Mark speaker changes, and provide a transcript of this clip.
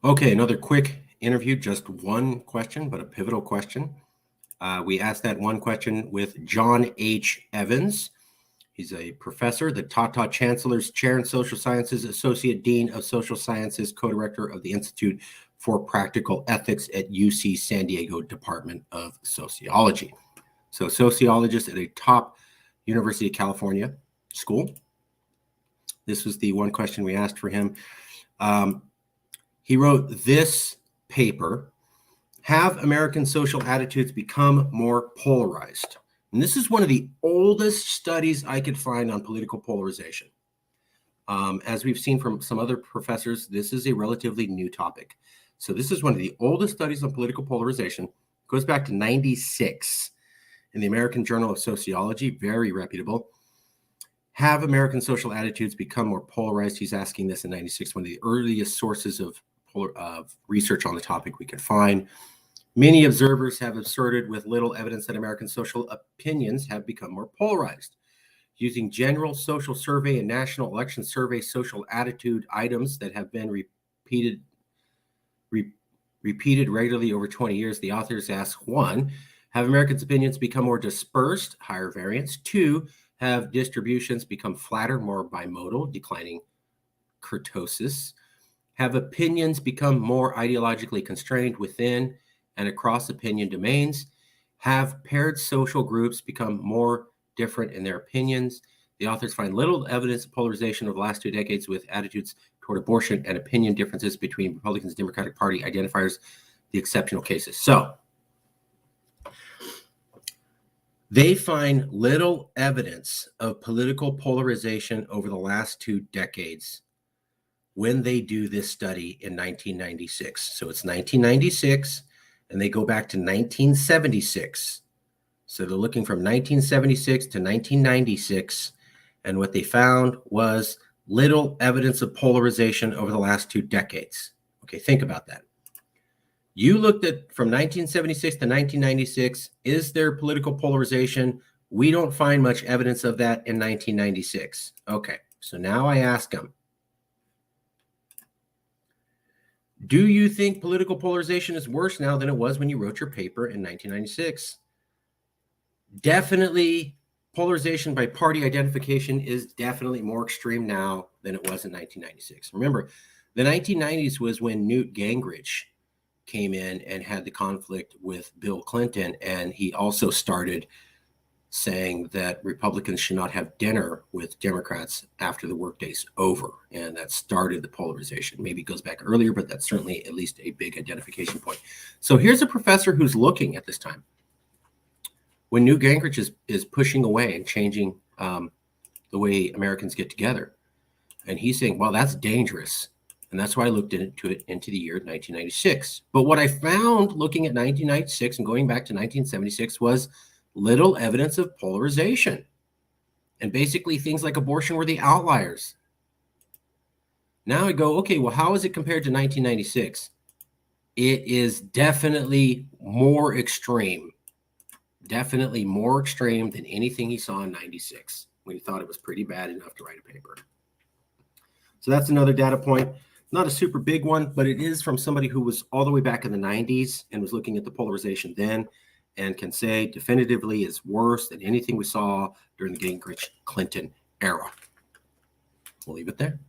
Speaker 1: Okay, another quick interview, just one question, but a pivotal question. We asked that one question with John H. Evans. He's a professor, the Tata Chancellor's Chair in Social Sciences, Associate Dean of Social Sciences, co-director of the Institute for Practical Ethics at UC San Diego Department of Sociology. So sociologist at a top University of California school. This was the one question we asked for him. He wrote this paper, Have American Social Attitudes Become More Polarized? And this is one of the oldest studies I could find on political polarization. As we've seen from some other professors, this is a relatively new topic. So this is one of the oldest studies on political polarization. It goes back to 96 in the American Journal of Sociology, very reputable. Have American social attitudes become more polarized? He's asking this in 96, one of the earliest sources of research on the topic we could find. Many observers have asserted with little evidence that American social opinions have become more polarized. Using general social survey and national election survey social attitude items that have been repeated regularly over 20 years, the authors ask, 1, have Americans' opinions become more dispersed, higher variance? 2, have distributions become flatter, more bimodal, declining kurtosis? Have opinions become more ideologically constrained within and across opinion domains? Have paired social groups become more different in their opinions? The authors find little evidence of polarization over the last 2 decades, with attitudes toward abortion and opinion differences between Republicans and Democratic Party identifiers the exceptional cases. So they find little evidence of political polarization over the last 2 decades when they do this study in 1996. So it's 1996, and they go back to 1976. So they're looking from 1976 to 1996, and what they found was little evidence of polarization over the last 2 decades. Okay, think about that. You looked at from 1976 to 1996, is there political polarization? We don't find much evidence of that in 1996. Okay, so now I ask them, do you think political polarization is worse now than it was when you wrote your paper in 1996? Definitely, polarization by party identification is definitely more extreme now than it was in 1996. Remember, the 1990s was when Newt Gingrich came in and had the conflict with Bill Clinton, and he also started saying that Republicans should not have dinner with Democrats after the workday's over, and that started the polarization. Maybe it goes back earlier, but that's certainly at least a big identification point. So here's a professor who's looking at this time when Newt Gingrich is pushing away and changing the way Americans get together, and he's saying, well, that's dangerous. And that's why I looked into it into the year 1996. But what I found looking at 1996 and going back to 1976 was little evidence of polarization. And basically things like abortion were the outliers. Now I go, okay, well, how is it compared to 1996? It is definitely more extreme. Definitely more extreme than anything he saw in 96 when he thought it was pretty bad enough to write a paper. So that's another data point. Not a super big one, but it is from somebody who was all the way back in the 90s and was looking at the polarization then and can say definitively is worse than anything we saw during the Gingrich-Clinton era. We'll leave it there.